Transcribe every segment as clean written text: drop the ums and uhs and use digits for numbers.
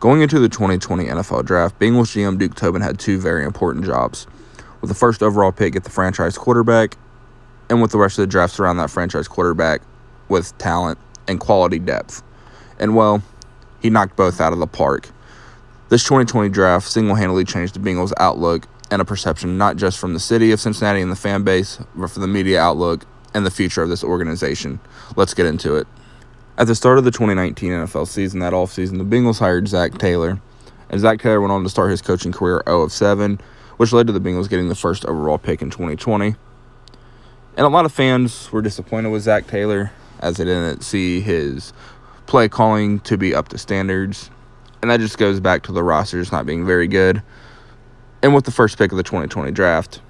Going into the 2020 NFL Draft, Bengals GM Duke Tobin had two very important jobs. With the first overall pick, get the franchise quarterback, and with the rest of the draft surround that franchise quarterback with talent and quality depth. And, well, he knocked both out of the park. This 2020 draft single-handedly changed the Bengals' outlook and a perception not just from the city of Cincinnati and the fan base, but for the media outlook and the future of this organization. Let's get into it. At the start of the 2019 NFL season, that offseason, the Bengals hired Zach Taylor, and Zach Taylor went on to start his coaching career 0-7, which led to the Bengals getting the first overall pick in 2020. And a lot of fans were disappointed with Zach Taylor, as they didn't see his play calling to be up to standards, and that just goes back to the roster just not being very good. And with the first pick of the 2020 draft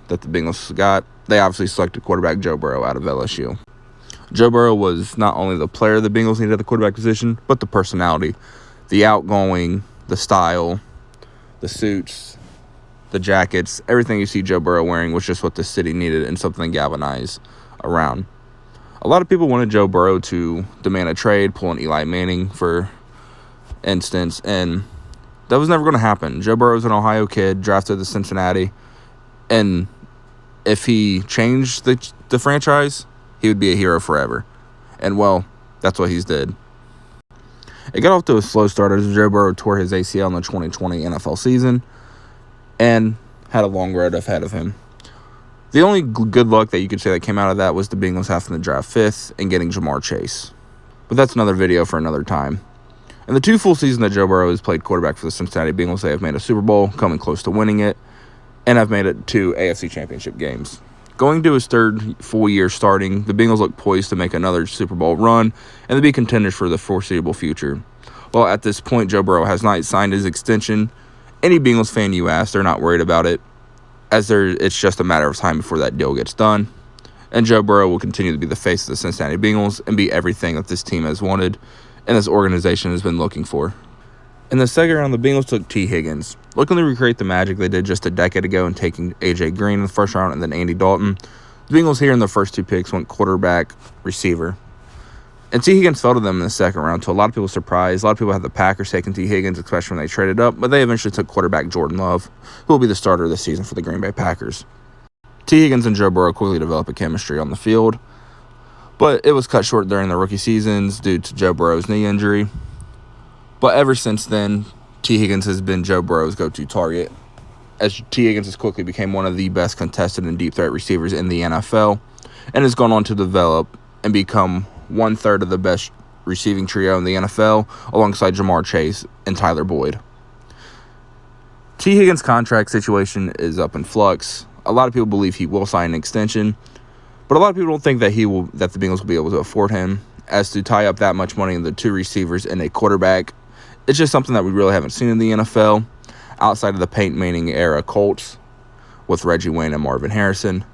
that the Bengals got, they obviously selected quarterback Joe Burrow out of LSU. Joe Burrow was not only the player the Bengals needed at the quarterback position, but the personality, the outgoing, the style, the suits, the jackets, everything you see Joe Burrow wearing was just what the city needed and something to galvanize around. A lot of people wanted Joe Burrow to demand a trade, pull an Eli Manning, for instance, and that was never going to happen. Joe Burrow's an Ohio kid, drafted to Cincinnati, and if he changed the franchise, he would be a hero forever. And, well, that's what he's did. It got off to a slow start as Joe Burrow tore his ACL in the 2020 NFL season and had a long road ahead of him. The only good luck that you could say that came out of that was the Bengals having to draft 5th and getting Jamar Chase. But that's another video for another time. In the 2 full seasons that Joe Burrow has played quarterback for the Cincinnati Bengals, they have made a Super Bowl, coming close to winning it, and have made it 2 AFC Championship games. Going to his 3rd full year starting, the Bengals look poised to make another Super Bowl run and to be contenders for the foreseeable future. Well, at this point, Joe Burrow has not signed his extension. Any Bengals fan you ask, they're not worried about it, as it's just a matter of time before that deal gets done. And Joe Burrow will continue to be the face of the Cincinnati Bengals and be everything that this team has wanted and this organization has been looking for. In the second round, the Bengals took T. Higgins, looking to recreate the magic they did just a decade ago in taking A.J. Green in the first round and then Andy Dalton. The Bengals here in their first 2 picks went quarterback, receiver. And T. Higgins fell to them in the second round, to a lot of people's surprise. A lot of people had the Packers taking T. Higgins, especially when they traded up, but they eventually took quarterback Jordan Love, who will be the starter this season for the Green Bay Packers. T. Higgins and Joe Burrow quickly developed a chemistry on the field, but it was cut short during the rookie seasons due to Joe Burrow's knee injury. But ever since then, T. Higgins has been Joe Burrow's go-to target, as T. Higgins has quickly become one of the best contested and deep threat receivers in the NFL, and has gone on to develop and become 1/3 of the best receiving trio in the NFL, alongside Jamar Chase and Tyler Boyd. T. Higgins' contract situation is up in flux. A lot of people believe he will sign an extension, but a lot of people don't think that the Bengals will be able to afford him, as to tie up that much money in the 2 receivers and a quarterback. It's just something that we really haven't seen in the NFL outside of the Peyton Manning era Colts with Reggie Wayne and Marvin Harrison.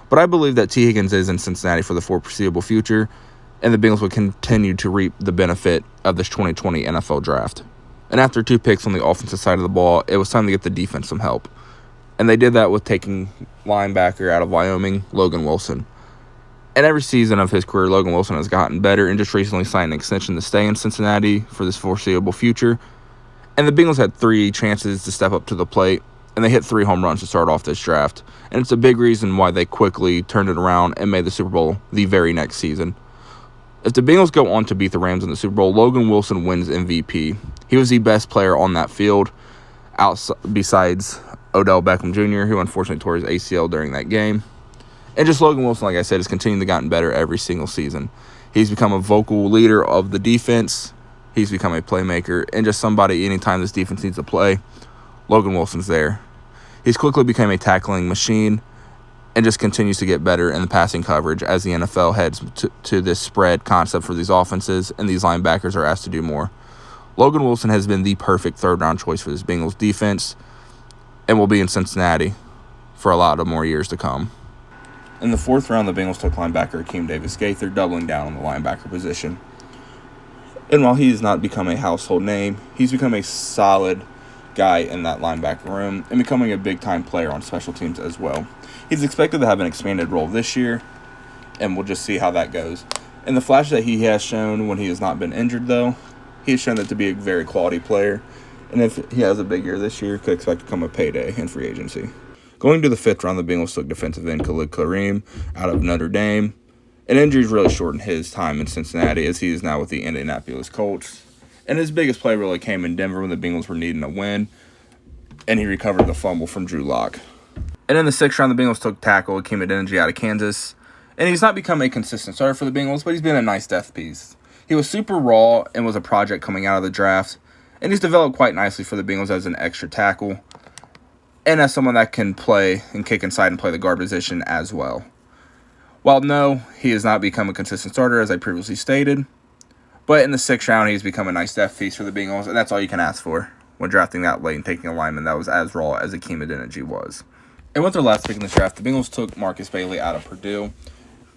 But I believe that T. Higgins is in Cincinnati for the foreseeable future, and the Bengals will continue to reap the benefit of this 2020 NFL draft. And after 2 picks on the offensive side of the ball, it was time to get the defense some help. And they did that with taking linebacker out of Wyoming, Logan Wilson. And every season of his career, Logan Wilson has gotten better and just recently signed an extension to stay in Cincinnati for this foreseeable future. And the Bengals had 3 chances to step up to the plate, and they hit 3 home runs to start off this draft. And it's a big reason why they quickly turned it around and made the Super Bowl the very next season. If the Bengals go on to beat the Rams in the Super Bowl, Logan Wilson wins MVP. He was the best player on that field, besides Odell Beckham Jr., who unfortunately tore his ACL during that game. And just Logan Wilson, like I said, has continued to gotten better every single season. He's become a vocal leader of the defense. He's become a playmaker, and just somebody, anytime this defense needs to play, Logan Wilson's there. He's quickly become a tackling machine and just continues to get better in the passing coverage as the NFL heads to this spread concept for these offenses, and these linebackers are asked to do more. Logan Wilson has been the perfect 3rd-round choice for this Bengals defense and will be in Cincinnati for a lot of more years to come. In the 4th round, the Bengals took linebacker Akeem Davis-Gaither, doubling down on the linebacker position. And while he has not become a household name, he's become a solid guy in that linebacker room and becoming a big-time player on special teams as well. He's expected to have an expanded role this year, and we'll just see how that goes. In the flash that he has shown when he has not been injured, though, he has shown that to be a very quality player. And if he has a big year this year, could expect to come a payday in free agency. Going to the 5th round, the Bengals took defensive end Khalid Kareem out of Notre Dame. And injuries really shortened his time in Cincinnati, as he is now with the Indianapolis Colts. And his biggest play really came in Denver when the Bengals were needing a win, and he recovered the fumble from Drew Lock. And in the 6th round, the Bengals took tackle Hakeem Adeniji out of Kansas. And he's not become a consistent starter for the Bengals, but he's been a nice depth piece. He was super raw and was a project coming out of the draft, and he's developed quite nicely for the Bengals as an extra tackle and as someone that can play and kick inside and play the guard position as well. While no, he has not become a consistent starter, as I previously stated, but in the 6th round, he's become a nice depth piece for the Bengals, and that's all you can ask for when drafting that late and taking a lineman that was as raw as Hakeem Adeniji was. And with their last pick in this draft, the Bengals took Marcus Bailey out of Purdue,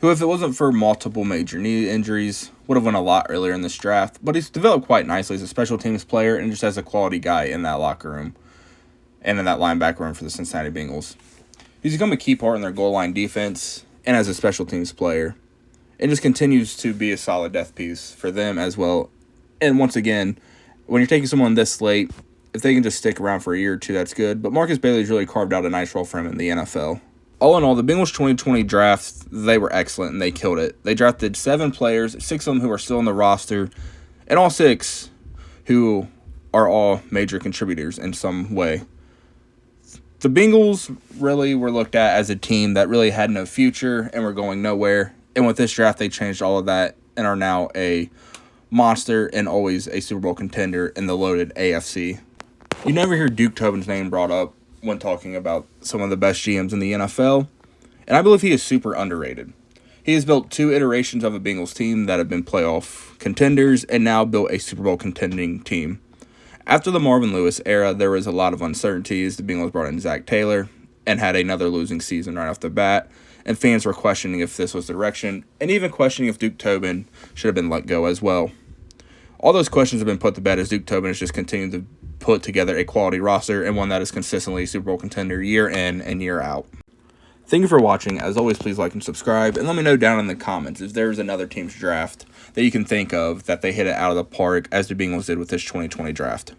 who, if it wasn't for multiple major knee injuries, would have won a lot earlier in this draft, but he's developed quite nicely as a special teams player and just as a quality guy in that locker room and in that linebacker room for the Cincinnati Bengals. He's become a key part in their goal line defense and as a special teams player, and just continues to be a solid depth piece for them as well. And once again, when you're taking someone this late, if they can just stick around for a year or two, that's good. But Marcus Bailey's really carved out a nice role for him in the NFL. All in all, the Bengals 2020 draft, they were excellent and they killed it. They drafted 7 players, 6 of them who are still on the roster, and all 6 who are all major contributors in some way. The Bengals really were looked at as a team that really had no future and were going nowhere. And with this draft, they changed all of that and are now a monster and always a Super Bowl contender in the loaded AFC. You never hear Duke Tobin's name brought up when talking about some of the best GMs in the NFL, and I believe he is super underrated. He has built 2 iterations of a Bengals team that have been playoff contenders and now built a Super Bowl contending team. After the Marvin Lewis era, there was a lot of uncertainties. The Bengals brought in Zach Taylor and had another losing season right off the bat, and fans were questioning if this was the direction, and even questioning if Duke Tobin should have been let go as well. All those questions have been put to bed as Duke Tobin has just continued to put together a quality roster and one that is consistently a Super Bowl contender year in and year out. Thank you for watching. As always, please like and subscribe, and let me know down in the comments if there's another team's draft that you can think of that they hit it out of the park as the Bengals did with this 2020 draft.